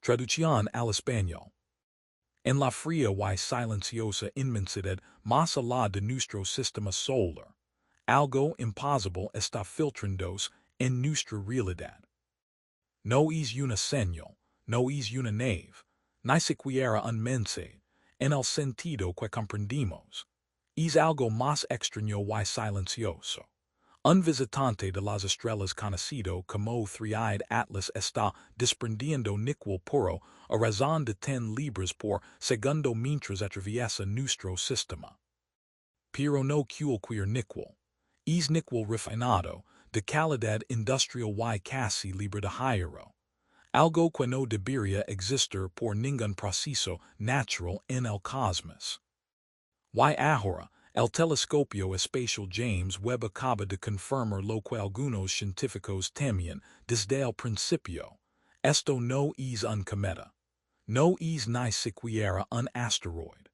Traducción al español. En la fría y silenciosa inmensidad más allá de nuestro sistema solar, algo imposible está filtrándose en nuestra realidad. No es una señal, no es una nave, ni siquiera un mensaje, en el sentido que comprendimos. Es algo más extraño y silencioso. Un visitante de las estrellas conocido como 3IATLAS está desprendiendo níquel puro a razón de 10 libras por segundo mientras atraviesa nuestro sistema. Pero no cualquier níquel. Es níquel refinado, de calidad industrial y casi libre de hierro. Algo que no debería existir por ningún proceso natural en el cosmos. Y ahora, el telescopio espacial James Webb acaba de confirmar lo que algunos científicos temían desde el principio. Esto no es un cometa. No es ni siquiera un asteroide.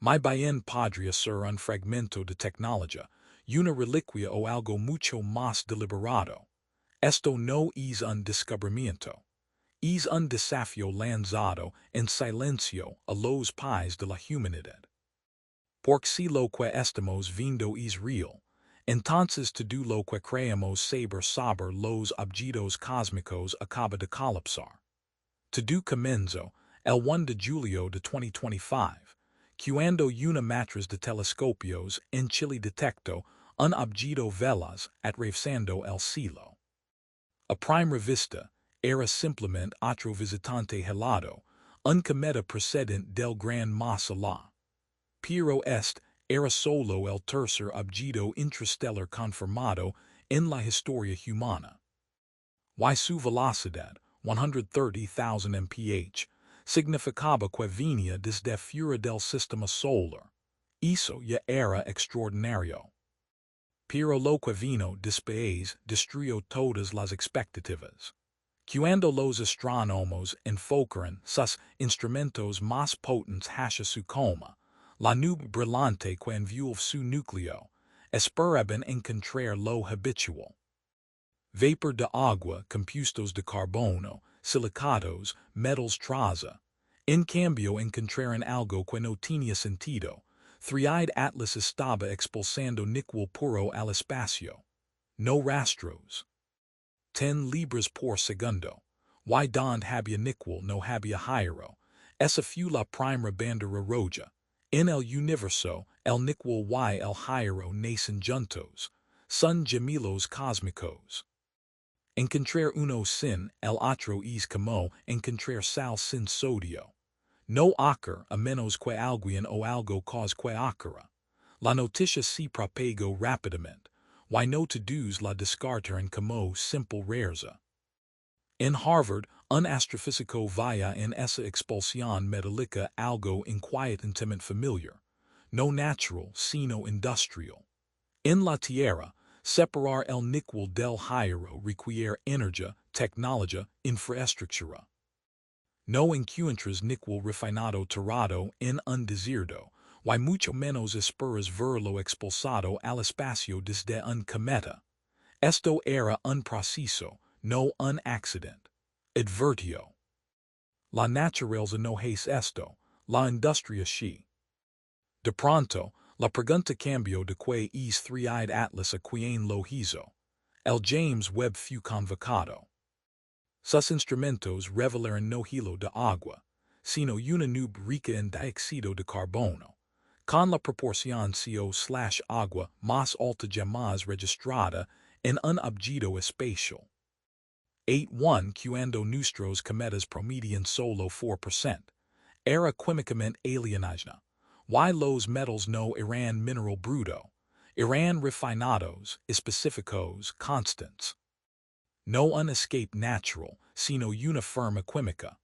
Más bien podría ser un fragmento de tecnología, una reliquia o algo mucho más deliberado. Esto no es un descubrimiento. Es un desafío lanzado en silencio a los pies de la humanidad. Porque si lo que estamos viendo es real, entonces todo lo que creemos saber sobre los objetos cósmicos acaba de colapsar. Todo comenzó el 1 de julio de 2025, cuando una matriz de telescopios en Chile detectó un objeto veloz atravesando el cielo. A primera vista, era simplemente otro visitante helado, un cometa procedente del gran más allá. Pero era solo el tercer objeto interstellar confirmado en la historia humana. Y su velocidad, 130,000 mph, significaba que venía desde fuera del sistema solar. Eso ya era extraordinario. Pero lo que vino después destruyó todas las expectativas. Cuando los astrónomos enfocaron sus instrumentos más potentes hacia su coma, la nube brillante que envuelve su núcleo, esperaban encontrar lo habitual. Vapor de agua, compuestos de carbono, silicatos, metals traza. En cambio encontraron algo que no tenía sentido. 3IATLAS estaba expulsando níquel puro al espacio. No rastros. 10 libras por segundo. Y donde había níquel no había hierro. Esa fue la primera bandera roja. En el universo, el níquel y el hierro nacen juntos. Son gemelos cósmicos. Encontrar uno sin el otro es como encontrar sal sin sodio. No ocurre a menos que alguien o algo cause que ocurra. La noticia se propagó rápidamente, y no todos la descartaron como simple rareza. En Harvard, un astrofísico veía en esa expulsión metálica algo inquietantemente familiar, no natural sino industrial. En la Tierra, separar el níquel del hierro requiere energía, tecnología, infraestructura. No encuentras níquel refinado tirado en un desierto, y mucho menos esperas verlo expulsado al espacio desde un cometa. Esto era un proceso, no un accidente. Advertió. La naturaleza no es esto, la industria sí. De pronto, la pregunta cambió de que es 3IATLAS a quien lo hizo. El James Webb fue convocado. Sus instrumentos revelaron no hilo de agua, sino una nube rica en dióxido de carbono, con la proporción CO/agua más alta jamás registrada en un objeto espacial. 81 cuando nuestros cometas promedian solo 4%, era químicamente alienígena. Y los metals no eran mineral bruto, eran refinados, específicos, constants. No un escape natural, sino una forma química.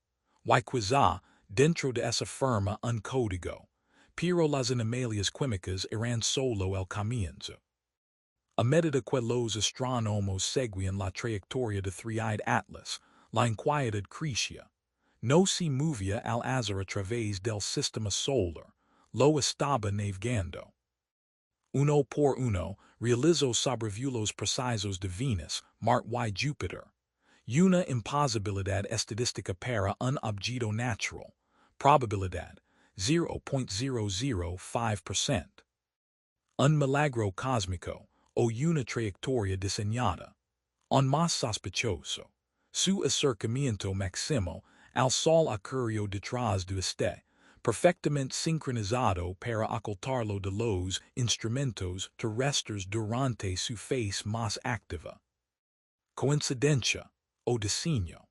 Y quizá, dentro de esa forma un código. Pero las anomalias químicas eran solo el comienzo. A medida que los astrónomos seguían la trayectoria de 3IATLAS, la inquietud crecía. No se movía al azar a través del sistema solar, lo estaba navegando. Uno por uno, realizó sobrevuelos precisos de Venus, Marte y Júpiter. Una imposibilidad estadística para un objeto natural. Probabilidad 0.005%. Un milagro cósmico o una trayectoria diseñada. On más sospechoso. Su acercamiento máximo al Sol ocurrió detrás de este, perfectamente sincronizado para ocultarlo de los instrumentos terrestres durante su fase más activa. Coincidencia o designio.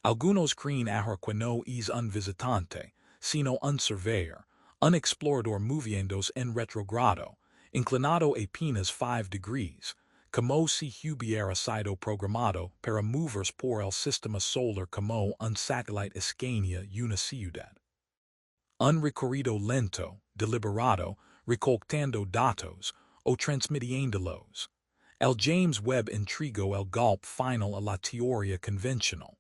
Algunos creen ahora que no es un visitante, sino un surveyor, un explorador moviéndose en retrogrado, inclinado apenas 5 degrees, como si hubiera sido programado para moverse por el sistema solar como un satélite escanea una ciudad. Un recorrido lento, deliberado, recolectando datos o transmitiéndolos. El James Webb entregó el golpe final a la teoría convencional.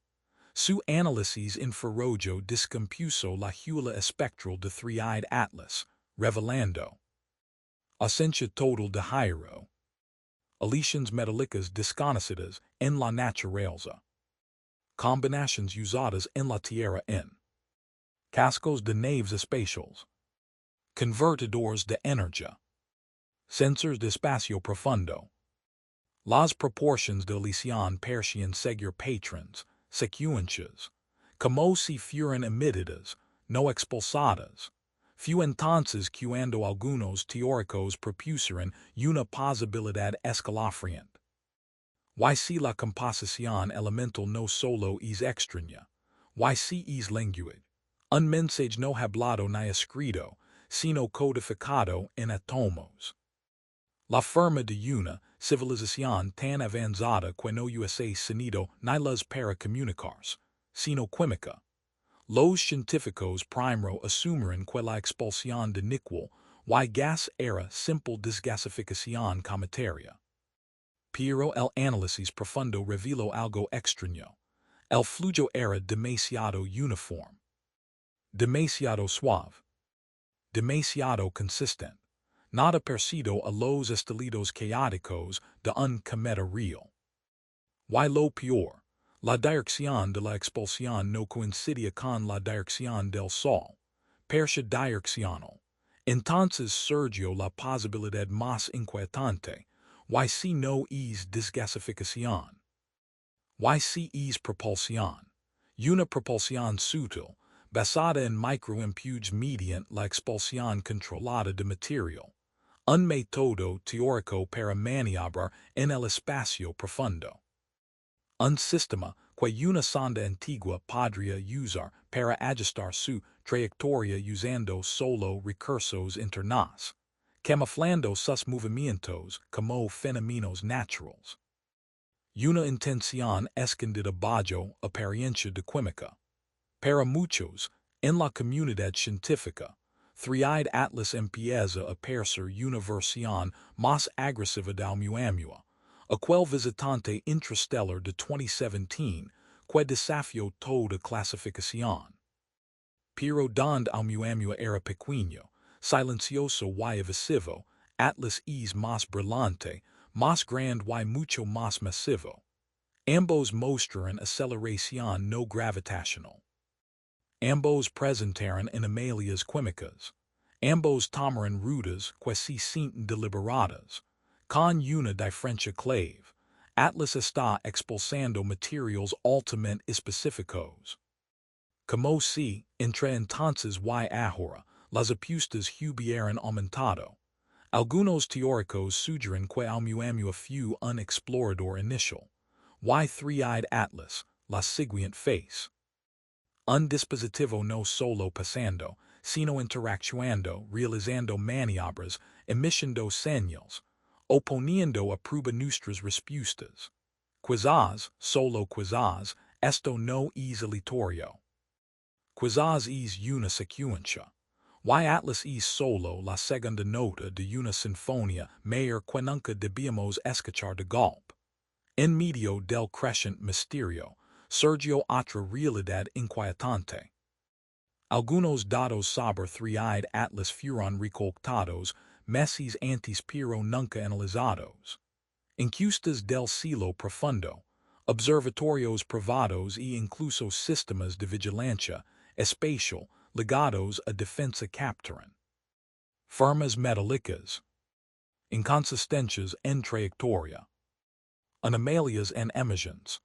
Su análisis infrarrojo descompuso la hula espectral de 3IATLAS, revelando ausencia total de giro. Aleaciones metálicas desconocidas en la naturaleza. Combinaciones usadas en la Tierra en cascos de naves espaciales. Convertidores de energía. Sensors de espacio profundo. Las proporciones de aleación parecían seguir patrones secuencias, como si fueran emitidas, no expulsadas. Fue entonces cuando algunos teóricos propusieron una posibilidad escalofriante. Y si la composición elemental no solo es extraña, y si es languid, un mensaje no hablado ni escrito, sino codificado en átomos. La forma de una civilización tan avanzada que no usa sonido ni las para comunicarse, sino química. Los científicos primero asumieron que la expulsión de níquel y gas era simple desgasificación cometida. Pero el análisis profundo reveló algo extraño. El flujo era demasiado uniforme, demasiado suave, demasiado consistente. Nada parecido a los estilitos caóticos de un cometa real. Y lo peor, la dirección de la expulsión no coincidía con la dirección del Sol. Persia direccional. Entonces surgió la posibilidad más inquietante, y si no es desgasificación. Y si es propulsión. Una propulsión sutil, basada en microimpulsos mediante la expulsión controlada de material. Un método teórico para maniobrar en el espacio profundo. Un sistema que una sonda antigua podría usar para ajustar su trayectoria usando solo recursos internos, camuflando sus movimientos como fenómenos naturales. Una intención escondida bajo apariencia de química. Para muchos, en la comunidad científica, 3IATLAS empieza a parecer una versión más agresiva del Oumuamua, aquel visitante interstellar de 2017 que desafió toda clasificación. Pero donde Oumuamua era pequeño, silencioso y evasivo, Atlas es más brillante, más grande y mucho más masivo. Ambos mostraron aceleración no gravitacional. Ambos presentaron anomalias químicas. Ambos tomaron rutas que se sienten deliberadas. Con una diferencia clave. Atlas está expulsando materiales altamente específicos. Como si, entre entonces y ahora, las apuestas hubieran aumentado. Algunos teóricos sugieren que Oumuamua fue un explorador inicial. Y 3IATLAS, la siguiente fase. Un dispositivo no solo pasando, sino interactuando, realizando maniobras, emitiendo señales, oponiendo a prueba nuestras respuestas. Quizás, solo quizás, esto no es aleatorio. Quizás es una secuencia. Y Atlas es solo la segunda nota de una sinfonía mayor que nunca debíamos escuchar de golpe. En medio del creciente misterio, surgió otra realidad inquietante. Algunos datos sobre 3IATLAS fueron recolectados meses antes pero nunca analizados. Encuestas del cielo profundo, observatorios privados e incluso sistemas de vigilância espacial ligados a defensa capturan. Firmas metálicas, inconsistências en trayectoria, anomalias en emissões,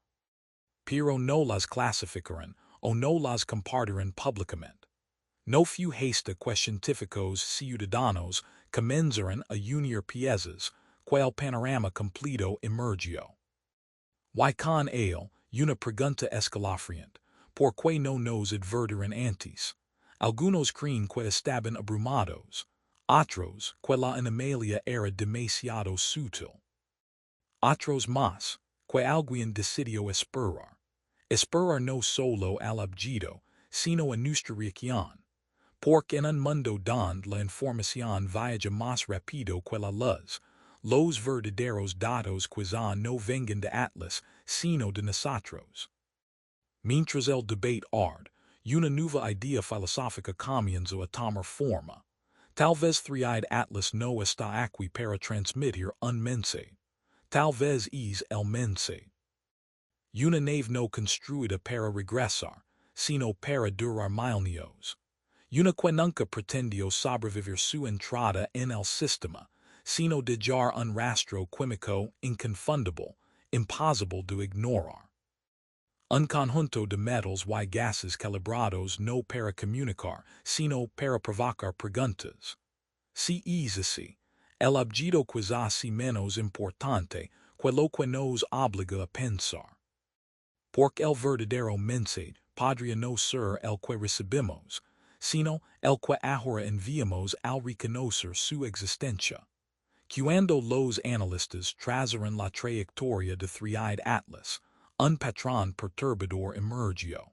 pero no las clasificaran o no las compartirán públicamente. No few hasta científicos ciudadanos comenzaran a unir piezas, quel panorama completo emergió. Y con él, una pregunta escalofriante, ¿por qué no nos advertiran antes? Algunos creen que estaban abrumados, otros que la anomalía era demasiado sutil. Otros más, que alguien decidió esperar. Esperar no solo al objeto, sino a nuestra reacción. Porque en un mundo donde la información viaja más rápido que la luz, los verdaderos datos quizá no vengan de Atlas, sino de nosotros. Mientras el debate arde, una nueva idea filosófica comienza a tomar forma. Tal vez 3IATLAS no está aquí para transmitir un mensaje. Tal vez es el mensaje. Una nave no construida para regresar, sino para durar milenios. Una que nunca pretendió sobrevivir su entrada en el sistema, sino dejar un rastro químico inconfundible, imposible de ignorar. Un conjunto de metals y gases calibrados no para comunicar, sino para provocar preguntas. Si es así, el objeto quizás si menos importante que lo que nos obliga a pensar. Porque el verdadero mensaje podría no ser el que recibimos, sino el que ahora enviamos al reconocer su existencia. Cuando los analistas trazaron la trayectoria de 3IATLAS, un patrón perturbador emergió.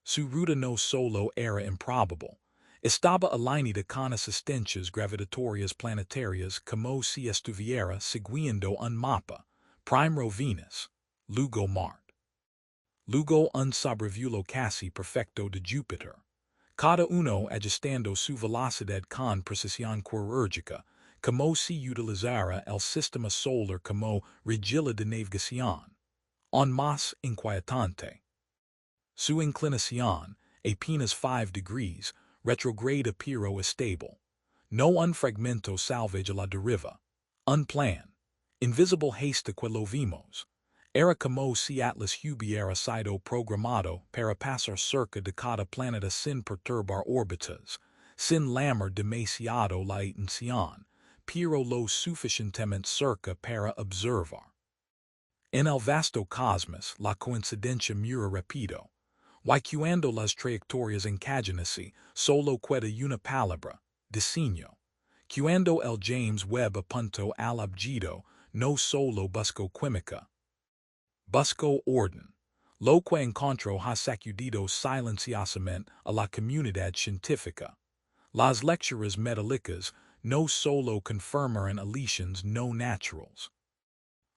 Su ruta no solo era improbable, estaba alineada con asistencias gravitatorias planetarias como si estuviera siguiendo un mapa, primero Venus, luego Marte. Luego un sobrevuelo casi perfecto de Júpiter. Cada uno ajustando su velocidad con precisión quirúrgica, como si utilizara el sistema solar como regla de navegación. Aún más inquietante. Su inclinación, apenas 5 degrees, retrograda pero estable. No un fragmento salvage a la deriva. Un plan. Invisible hasta que lo vimos. Era como si Atlas hubiera sido programado para pasar cerca de cada planeta sin perturbar órbitas, sin lamar demasiado la atención, pero lo suficientemente cerca para observar. En el vasto cosmos la coincidencia muy rápido. Y cuando las trayectorias encajanase, solo queda una palabra, diseño. Cuando el James Webb apuntó al objeto, no solo buscó química. Buscó orden. Lo que encontró ha sacudido silenciosamente a la comunidad científica. Las lecturas metálicas no solo confirmaron aleaciones no naturales.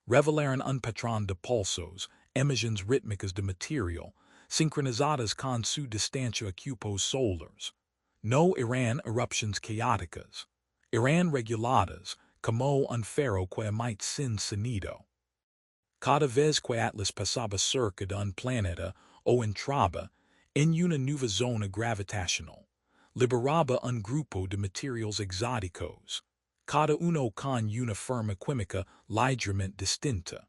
Revelaron un patrón de pulsos, emisiones rítmicas de material, sincronizadas con su distancia a cupos solars. No eran erupciones caóticas. Eran reguladas, como un faro que emite sin sonido. Cada vez que Atlas pasaba cerca de un planeta o entraba en una nueva zona gravitacional, liberaba un grupo de materiales exóticos, cada uno con una forma química ligeramente distinta.